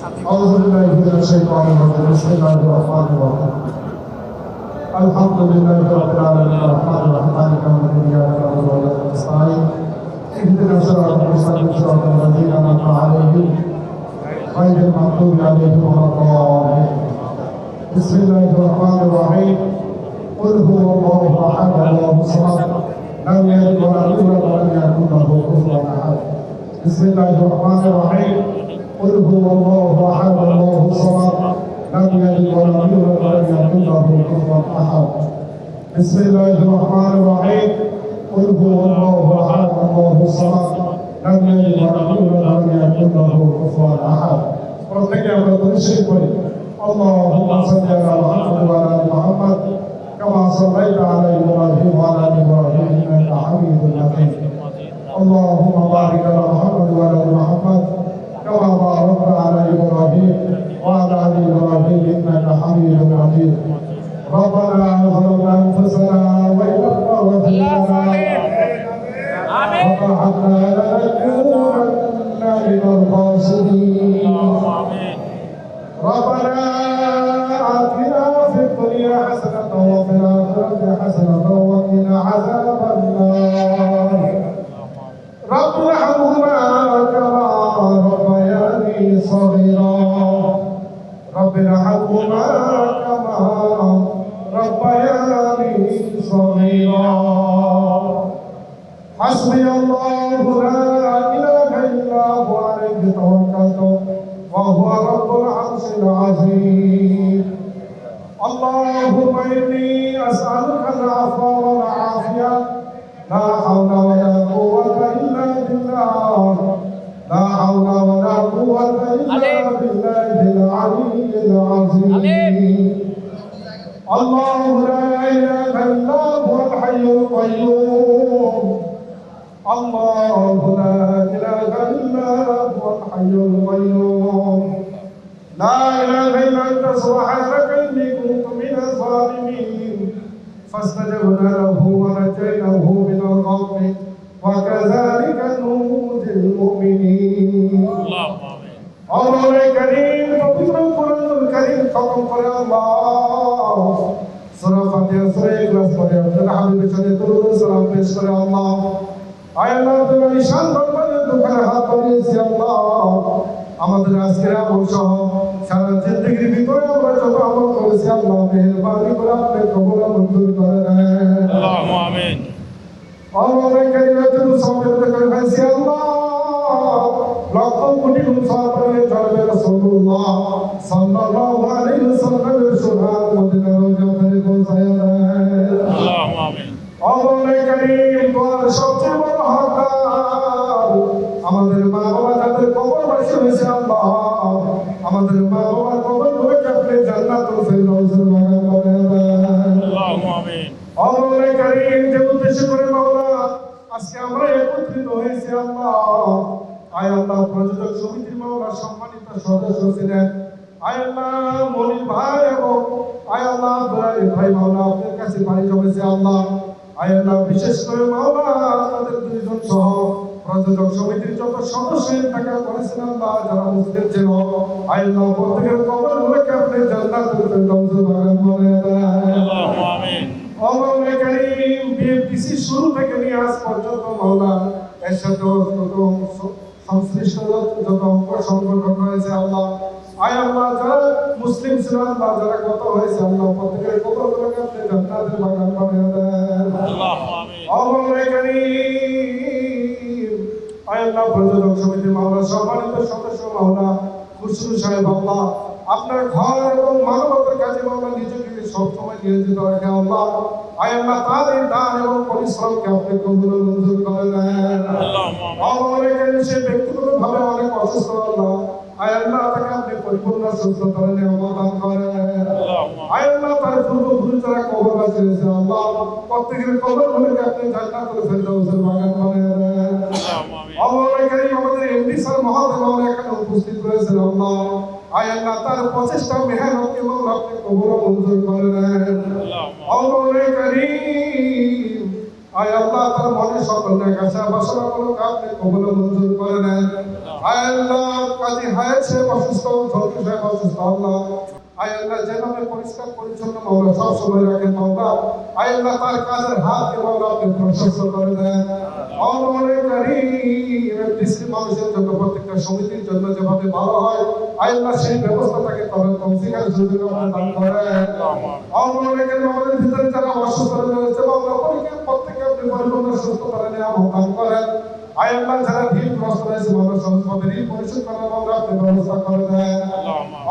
أعوذ بالله من الشيطان الرجيم بسم الله الرحمن الرحيم الحمد لله رب العالمين الرحمن الرحيم مالك يوم الدين إياك نعبد وإياك نستعين اهدنا الصراط المستقيم صراط الذين أنعمت عليهم غير المغضوب عليهم ولا الضالين بسم الله الرحمن الرحيم قل هو الله أحد الله الصمد لم يلد ولم يولد ولم يكن له كفوا أحد بسم الله الرحمن الرحيم قل هو الله أحد الله الصمد لم يلد ولم يولد ولم يكن له كفوا أحد بسم الله الرحمن الرحيم قل هو الله أحد الله الصمد لم يلد ولم يولد ولم يكن له كفوا أحد প্রত্যেকে আমরা পরিষ্কার করি اللهم صل على محمد وعلى آل محمد كما صليت على إبراهيم وعلى آل إبراهيم إنك حميد مجيد اللهم بارك على محمد وعلى آل محمد كما باركت على إبراهيم وعلى آل إبراهيم إنك حميد مجيد ربنا ظلمنا أنفسنا وإن لم تغفر لنا وترحمنا لنكونن من الخاسرين ربنا آتنا في الدنيا حسنة وفي الآخرة حسنة وقنا عذاب النار رب ارحمهما كما ربياني صغيرا رب ارحمهما كما ربياني صغيرا حسبي الله لا إله إلا هو عليه توكلت وهو رب العرش العظيم اللهم إني أسألك العفو والعافية لا حول ولا قوة إلا بالله لا حول ولا قوة إلا بالله العلي العظيم الله لا إله إلا هو الحي القيوم الله لا إله إلا هو الحي القيوم لا إله إلا أنت سبحانك إني كنت من الظالمين فاستجبنا له ونجيناه من الغم وكذلك ننجي المؤمنين الله الكريم পবিত্র কোরআনুল কারীম খতম করে আল্লাহ সূরা ফাতিহা সূরা ইখলাস পড়ে আপনার হাবিবের সাথে দরুদ ও সালাম পেশ করে আল্লাহ আয় আল্লাহ তোমার ঈশান দরবারে দুখানে হাত বাড়িয়েছি আল্লাহ আমাদের আজকের আমল সহ সারা জিন্দেগির ভিতরে আমরা যত আমল করেছি আল্লাহ মেহেরবানি করে আপনি কবুল মঞ্জুর করে নেন আল্লাহুম্মা আমিন আল্লাহ কারীমাতুল সাবিত করে ভাইছি আল্লাহ লক্ষ কোটি গুণ সওয়াব নিয়ে চলবে রাসূলুল্লাহ সাল্লাল্লাহু আলাইহি ওয়াসাল্লামের সুবহান মদিনা রওজা করে পৌঁছায় দেন আল্লাহুম্মা আমিন আল্লাহ কারীম তোমার সবচেয়ে বড় হকদার আমাদের মা বাবা যাদের কবরবাসী হয়েছে আল্লাহ আমাদের মা বাবার কবরগুলোকে আপনি জান্নাতুল ফিরদাউসের বাগান বানিয়ে দেন আল্লাহুম্মা আমিন আল্লাহ কারীম যে উদ্দেশ্য করে মাওলা আজকে আমরা একত্রিত হয়েছি আল্লাহ আয় আল্লাহ প্রযোজক সমিতির মাওলা সম্মানিত সদস্য ছিলেন আয় আল্লাহ মনির ভাই এবং আয় আল্লাহ দুলারি ভাই মাওলা আপনার কাছে বাড়ি জমেছে আল্লাহ আয় আল্লাহ বিশেষ করে মাওলা তাদের দুইজন সহ প্রযোজক সমিতির যত সদস্য টাকা করেছেন আল্লাহ যারা মুসলিম ছিল আয় আল্লাহ প্রত্যেকের কবরগুলোকে আপনি জান্নাতুল ফিরদাউসের বাগান বানিয়ে দেন আল্লাহুম্মা আমিন আল্লাহ কারীম বিএফটিসি শুরু থেকে নিয়ে আজ পর্যন্ত মাওলা এর সাথে সংশ্লিষ্ট যত অঙ্গ সংগঠন রয়েছে আল্লাহ আয় আল্লাহ যারা মুসলিম ছিল আল্লাহ যারা কত হয়েছে আল্লাহ প্রত্যেকের কবরগুলোকে আপনি জান্নাতের বাগান বানিয়ে দেন আল্লাহুম্মা আমিন আল্লাহ কারীম আয় আল্লাহ প্রযোজক সমিতি মাওলা সম্মানিত সদস্য মাওলা খুশরু সাহেব আল্লাহ আপনার ঘর এবং মানবতার কাজে মাওলা নিজেকে সবসময় নিয়োজিত রাখে আল্লাহ আয় আল্লাহ তার এই দান এবং পরিশ্রমকে আপনি কবুল ও মঞ্জুর করে নেন আল্লাহ সে ব্যক্তিগতভাবে অনেক অসুস্থ আল্লাহ আয় আল্লাহ তাকে আপনি পরিপূর্ণ সুস্থতার নিয়ামত দান করেন আয় আল্লাহ তার পূর্বপুরুষ যারা কবরবাসী হয়েছে আল্লাহ প্রত্যেকের কবরগুলোকে আপনি জান্নাতুল ফিরদাউসের বাগান বানিয়ে দেন আল্লাহ কারীম আমাদের এমডি স্যার মহোদয় আমরা এখানে উপস্থিত রয়েছেন আল্লাহ আয় আল্লাহ তার প্রচেষ্টা মেহনত এবং আপনি কবুল ও মঞ্জুর করে নেন আল্লাহ কারীম আয় আল্লাহ তার মনে সকল নেকাশা বাসনাগুলোকে আপনি কবুল মঞ্জুর করে নেন। আয় আল্লাহ কাজী হয়েছে অসুস্থ, ঝলকি সাহেব অসুস্থ আল্লাহ। আয় আল্লাহ যেভাবে পরিষ্কার পরিচ্ছন্ন মাওলা সব সময় রাখেন মাওলা, আয় আল্লাহ তার কাজের হাতকে মাওলা আপনি প্রশস্ত করে দেন। অমরে কারীম ডিসি মানুষের জন্য প্রত্যেকটা সমিতির জন্য যেভাবে ভালো হয়, আয় আল্লাহ সেই ব্যবস্থাটাকে করার তৌফিকের সুযোগ আপনি দান করেন। অমরে কারীম আমাদের ভিতরে যারা অসুস্থ রয়েছে মাওলা প্রত্যেকে আপনি পরিপূর্ণ সুস্থতা নিয়ামত দান করেন। আয় আল্লাহ যারা ঋণগ্রস্ত রয়েছে মাওলা সহজভাবে ঋণ পরিশোধ করার মাওলা আপনি ব্যবস্থা করে দেন।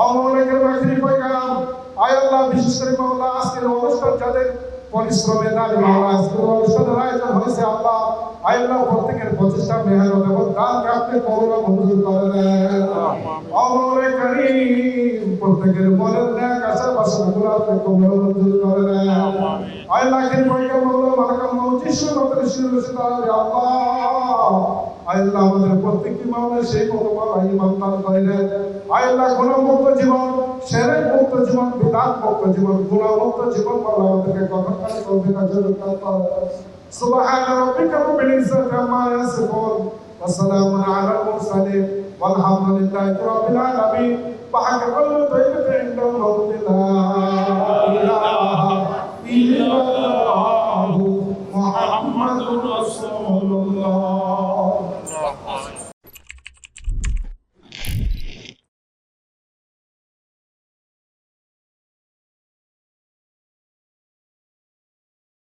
অমরের আখিরি পয়গাম, আয় আল্লাহ বিশেষ করে মাওলা আজকের অনুষ্ঠান যাদের পরিশ্রমে দাঁড়ে মাওলা আজকের অনুষ্ঠানের আয়োজন হয়েছে আল্লাহ, আয় আল্লাহ প্রত্যেকের প্রচেষ্টা মেহনত এবং দানকে আপনি কবুল মঞ্জুর করে দেন। অমরের কারীম প্রত্যেকের মনের ন্যাক আশা বাসনাগুলো আপনি কবুল মঞ্জুর করে দেন। আয় আল্লাহ আখিরি পয়গাম মাওলা মালাকাল মউত যিশু নবীর শিরোশে দাঁড়াবে আল্লাহ, আয় আল্লাহ আমাদের প্রত্যেকটি মাওলা সেই মতো মাওলা ঈমান দান করে দেন। আয় আল্লাহ গুনাহমুক্ত জীবন, শিরক মুক্ত জীবন, বিদআত মুক্ত জীবন, গুনাহমুক্ত জীবন মাওলা আমাদেরকে গঠন করে তৌফিক দান করুন। সুবহান রাব্বিকা রাব্বিল ইজ্জাতি আম্মা ইয়াসিফুন ওয়া সালামুন আলাল মুরসালিন ওয়ালহামদুলিল্লাহি রাব্বিল আলামিন। ওয়া হাক্কা কালিমাতু ইনদাল মাউতি লা